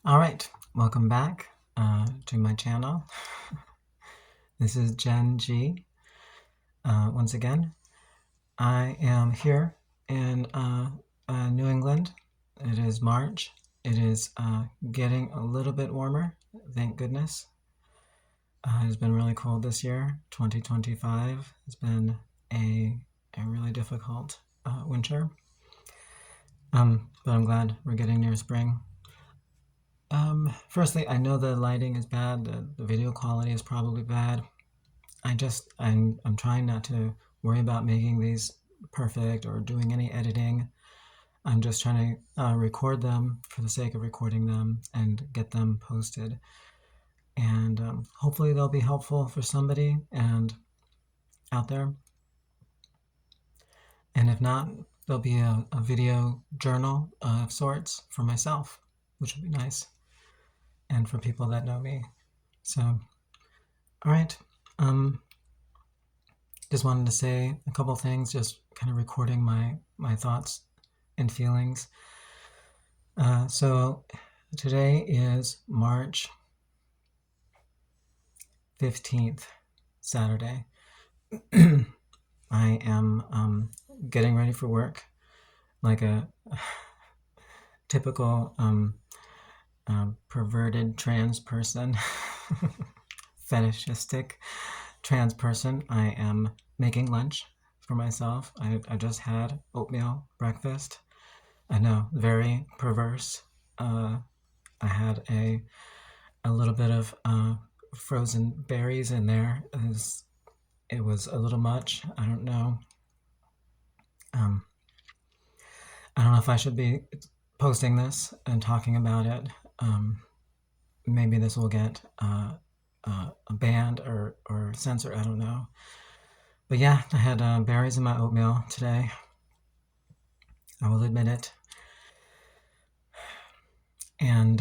All right, welcome back to my channel. This is Jen G. Once again, I am here in New England. It is March. It is getting a little bit warmer, thank goodness. It's been really cold this year. 2025 has been a really difficult winter. But I'm glad we're getting near spring. Firstly, I know the lighting is bad. The video quality is probably bad. I'm trying not to worry about making these perfect or doing any editing. I'm just trying to record them for the sake of recording them and get them posted. And hopefully they'll be helpful for somebody and out there. And if not, there'll be a video journal of sorts for myself, which would be nice. And for people that know me. So, all right. Just wanted to say a couple things, just kind of recording my thoughts and feelings. So today is March 15th, Saturday. I am getting ready for work like a typical perverted trans person, fetishistic trans person. I am making lunch for myself. I just had oatmeal breakfast. I know, very perverse. I had a little bit of frozen berries in there. It was a little much. I don't know. I don't know if I should be posting this and talking about it. Maybe this will get banned or censored. I don't know. But yeah, I had berries in my oatmeal today. I will admit it. And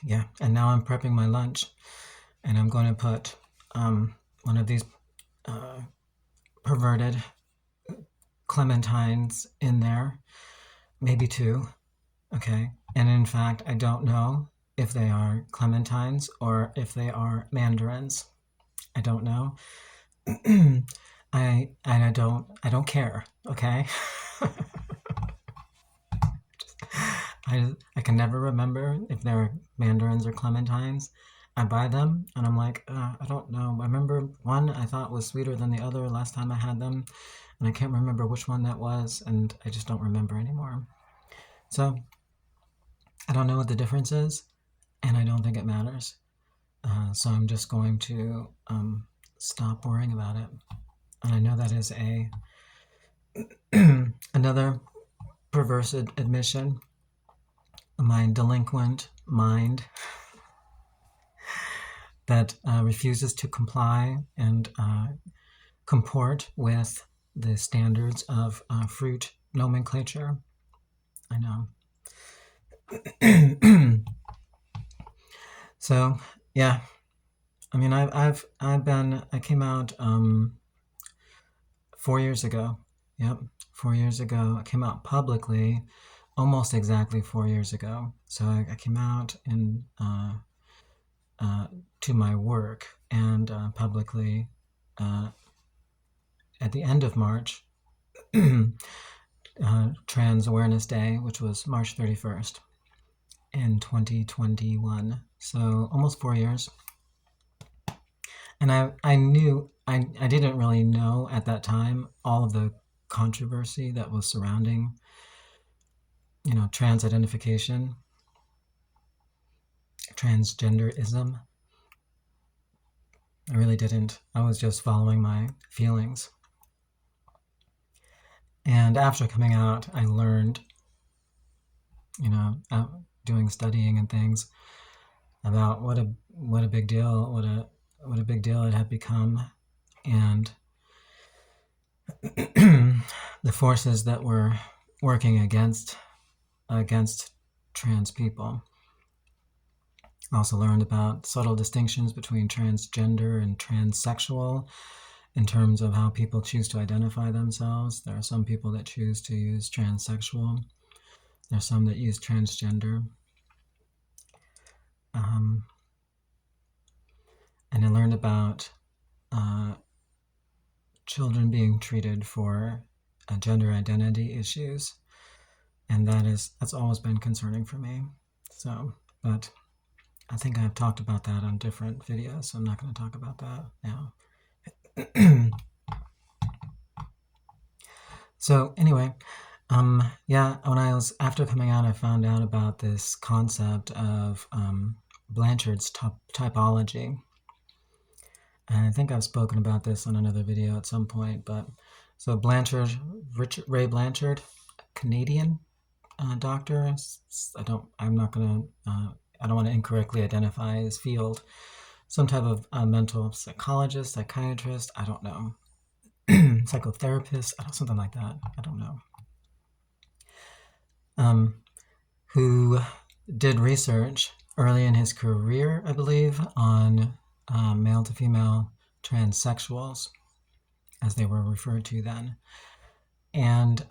yeah, and now I'm prepping my lunch, and I'm going to put one of these perverted clementines in there, maybe two. Okay, and in fact, I don't know if they are clementines or if they are mandarins. I don't know. I don't care. Okay. I can never remember if they're mandarins or clementines. I buy them and I'm like, I don't know. I remember one I thought was sweeter than the other last time I had them, and I can't remember which one that was, and I just don't remember anymore. So I don't know what the difference is, and I don't think it matters. So I'm just going to stop worrying about it. And I know that is another perverse admission. My delinquent mind that refuses to comply and comport with the standards of fruit nomenclature. I know. So yeah, I mean, I came out 4 years ago. Yep, 4 years ago. I came out publicly almost exactly 4 years ago. So I came out in to my work and publicly at the end of March, Trans Awareness Day, which was March 31st in 2021. So almost 4 years. And I knew, I didn't really know at that time all of the controversy that was surrounding, trans identification, transgenderism. I really didn't. I was just following my feelings. And after coming out, I learned, doing studying and things about what a big deal, what a big deal it had become, and the forces that were working against trans people. I also learned about subtle distinctions between transgender and transsexual in terms of how people choose to identify themselves. There are some people that choose to use transsexual. There's some that use transgender. And I learned about children being treated for gender identity issues, and that's always been concerning for me. So, but I think I've talked about that on different videos, so I'm not going to talk about that now. So anyway, yeah, when I was after coming out, I found out about this concept of Blanchard's typology. And I think I've spoken about this on another video at some point, but so Ray Blanchard, Canadian doctor. I don't want to incorrectly identify his field. Some type of mental psychologist, psychiatrist, I don't know. Psychotherapist, something like that. I don't know. Who did research early in his career, I believe, on male to female transsexuals, as they were referred to then. And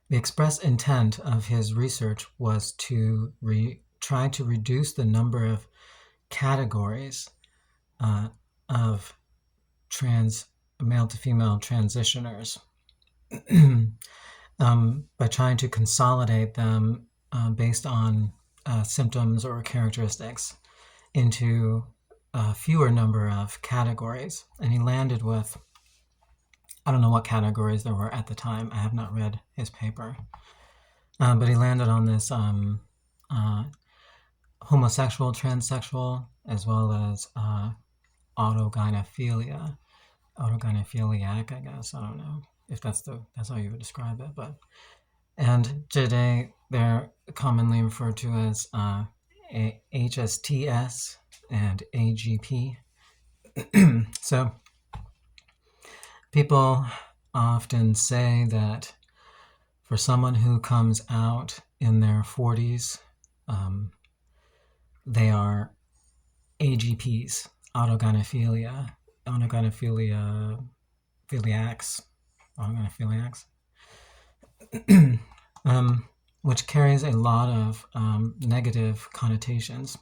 the express intent of his research was to try to reduce the number of categories of male to female transitioners by trying to consolidate them based on symptoms or characteristics into a fewer number of categories. And he landed with, I don't know what categories there were at the time. I have not read his paper. But he landed on this homosexual, transsexual, as well as autogynophiliac, I guess. I don't know if that's how you would describe it. But and today they're commonly referred to as HSTS and AGP. So people often say that for someone who comes out in their 40s, they are AGPs, autogynophiliacs, which carries a lot of negative connotations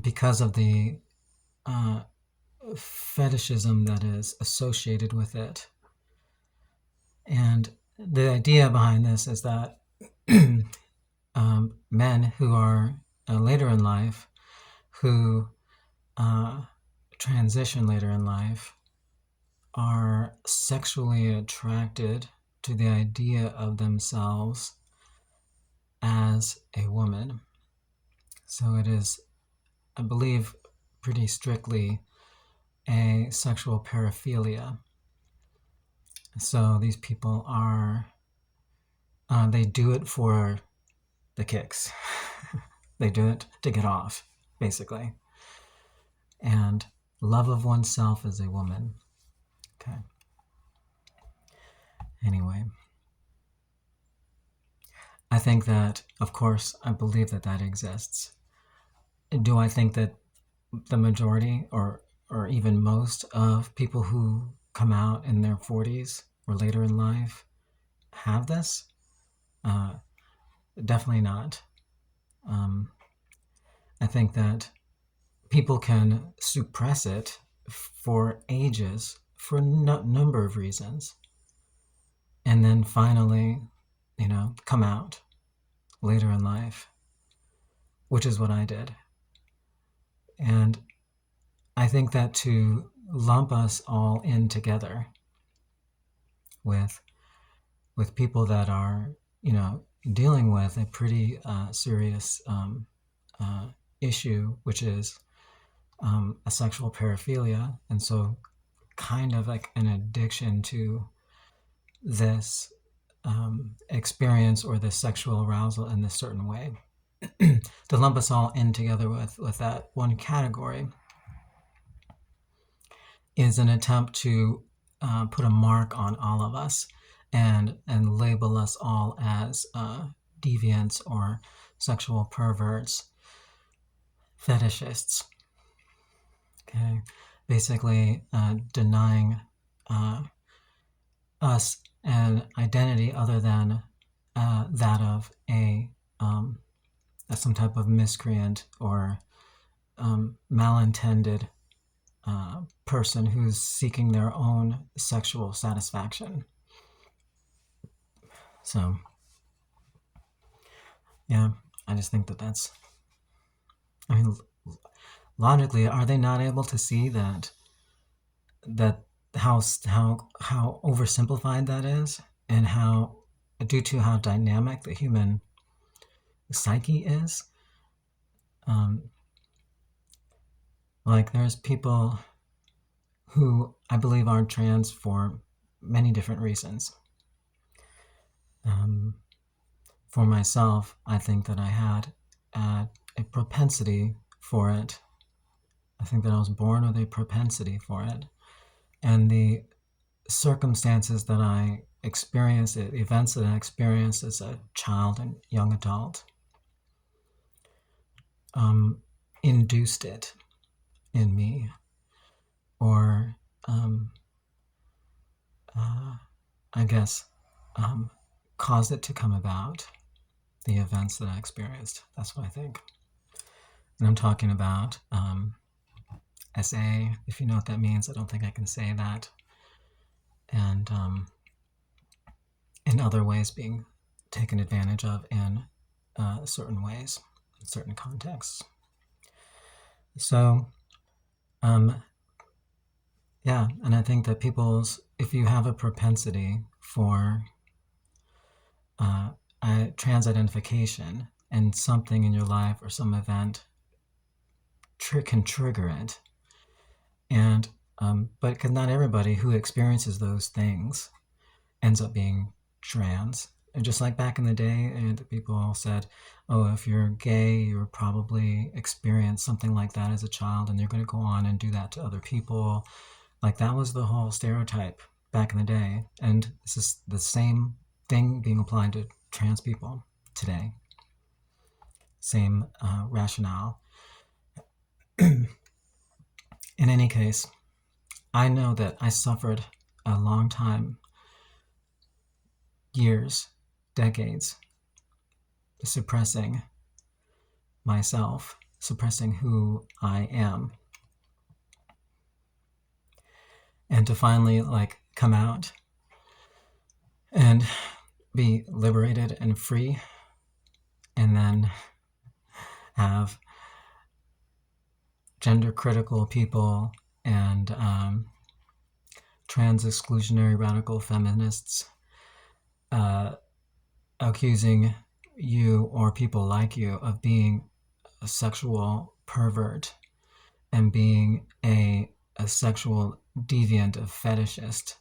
because of the fetishism that is associated with it. And the idea behind this is that men who are later in life, who transition later in life, are sexually attracted to the idea of themselves as a woman. So it is, I believe, pretty strictly a sexual paraphilia. So these people they do it for the kicks. They do it to get off, basically. And love of oneself as a woman. Okay. Anyway. I think that, of course, I believe that exists. Do I think that the majority or even most of people who come out in their 40s or later in life have this? Definitely not. I think that people can suppress it for ages for a number of reasons, and then finally, come out later in life, which is what I did. And I think that to lump us all in together with people that are, dealing with a pretty serious issue, which is a sexual paraphilia, and so kind of like an addiction to this experience or this sexual arousal in this certain way. To lump us all in together with that one category is an attempt to put a mark on all of us and label us all as deviants or sexual perverts, fetishists. Okay, basically denying us an identity other than that of some type of miscreant or malintended person who's seeking their own sexual satisfaction. So, yeah, I just think that's, I mean, logically, are they not able to see that how oversimplified that is, and how, due to how dynamic the human psyche is? Like, there's people who I believe aren't trans for many different reasons. For myself, I think that I had a propensity for it. I think that I was born with a propensity for it. And the circumstances that I experienced, the events that I experienced as a child and young adult, induced it in me, or I guess caused it to come about, the events that I experienced. That's what I think. And I'm talking about SA, if you know what that means. I don't think I can say that. And in other ways being taken advantage of in certain ways, in certain contexts. So, yeah, and I think that if you have a propensity for trans identification, and something in your life or some event can trigger it, and but because not everybody who experiences those things ends up being trans. And just like back in the day, and people said, oh, if you're gay, you're probably experienced something like that as a child, and you're going to go on and do that to other people. Like, that was the whole stereotype back in the day. And this is the same thing being applied to trans people today. Same rationale. In any case, I know that I suffered a long time, years, decades, suppressing myself, suppressing who I am. And to finally come out and be liberated and free, and then have gender critical people and trans exclusionary radical feminists accusing you or people like you of being a sexual pervert and being a sexual deviant, a fetishist,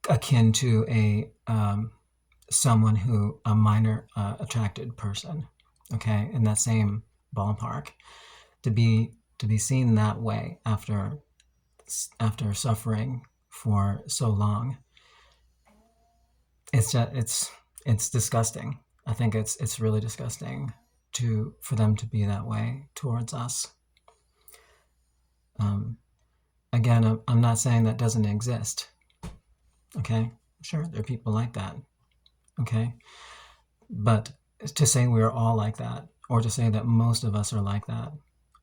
akin to a minor attracted person, okay, in that same ballpark, to be seen that way after suffering for so long. It's disgusting. I think it's really disgusting for them to be that way towards us. Again, I'm not saying that doesn't exist. Okay, sure, there are people like that. Okay, but to say we're all like that, or to say that most of us are like that,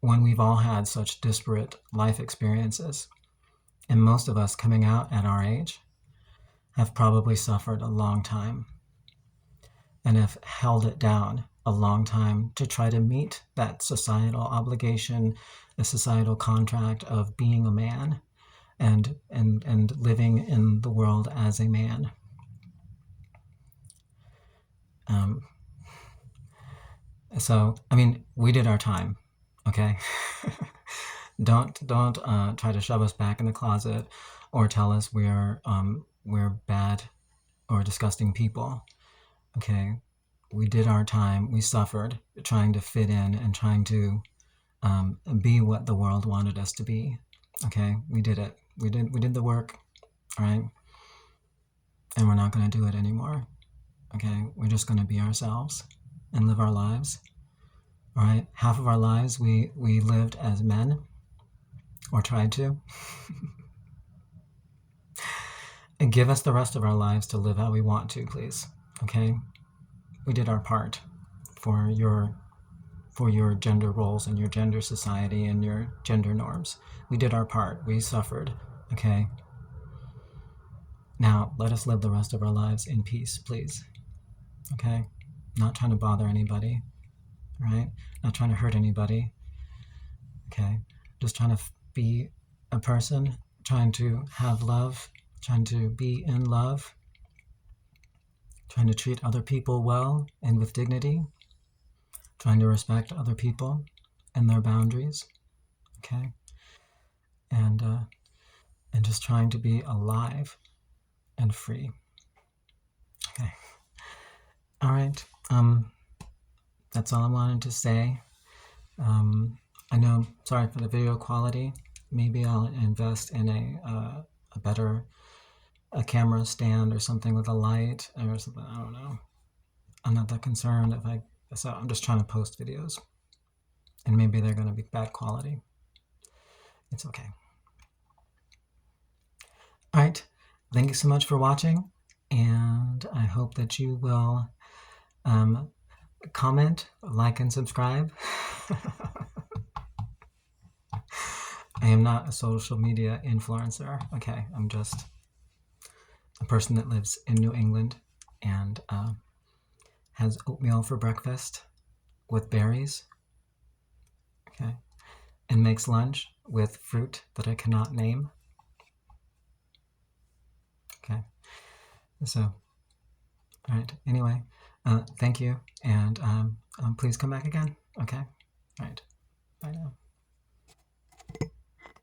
when we've all had such disparate life experiences, and most of us coming out at our age have probably suffered a long time and have held it down a long time to try to meet that societal obligation, the societal contract of being a man and living in the world as a man. So, I mean, we did our time, okay? Don't try to shove us back in the closet or tell us we're bad or disgusting people. Okay, we did our time. We suffered trying to fit in and trying to be what the world wanted us to be. Okay, we did it. We did the work, all right? And we're not going to do it anymore. Okay, we're just going to be ourselves and live our lives. All right, half of our lives we lived as men, or tried to. And give us the rest of our lives to live how we want to, please. Okay? We did our part for your gender roles and your gender society and your gender norms. We did our part. We suffered. Okay? Now, let us live the rest of our lives in peace, please. Okay? Not trying to bother anybody, right? Not trying to hurt anybody. Okay? Just trying to be a person, trying to have love, trying to be in love, trying to treat other people well and with dignity, trying to respect other people and their boundaries, okay? And just trying to be alive and free. Okay. All right. That's all I wanted to say. I know, sorry for the video quality. Maybe I'll invest in a better camera stand or something with a light or something. I don't know. I'm not that concerned so I'm just trying to post videos, and maybe they're going to be bad quality. It's okay. All right. Thank you so much for watching, and I hope that you will comment, like, and subscribe. I am not a social media influencer. Okay, I'm just a person that lives in New England and has oatmeal for breakfast with berries. Okay, and makes lunch with fruit that I cannot name. Okay, so, all right, anyway, thank you, and please come back again, okay? All right, bye now.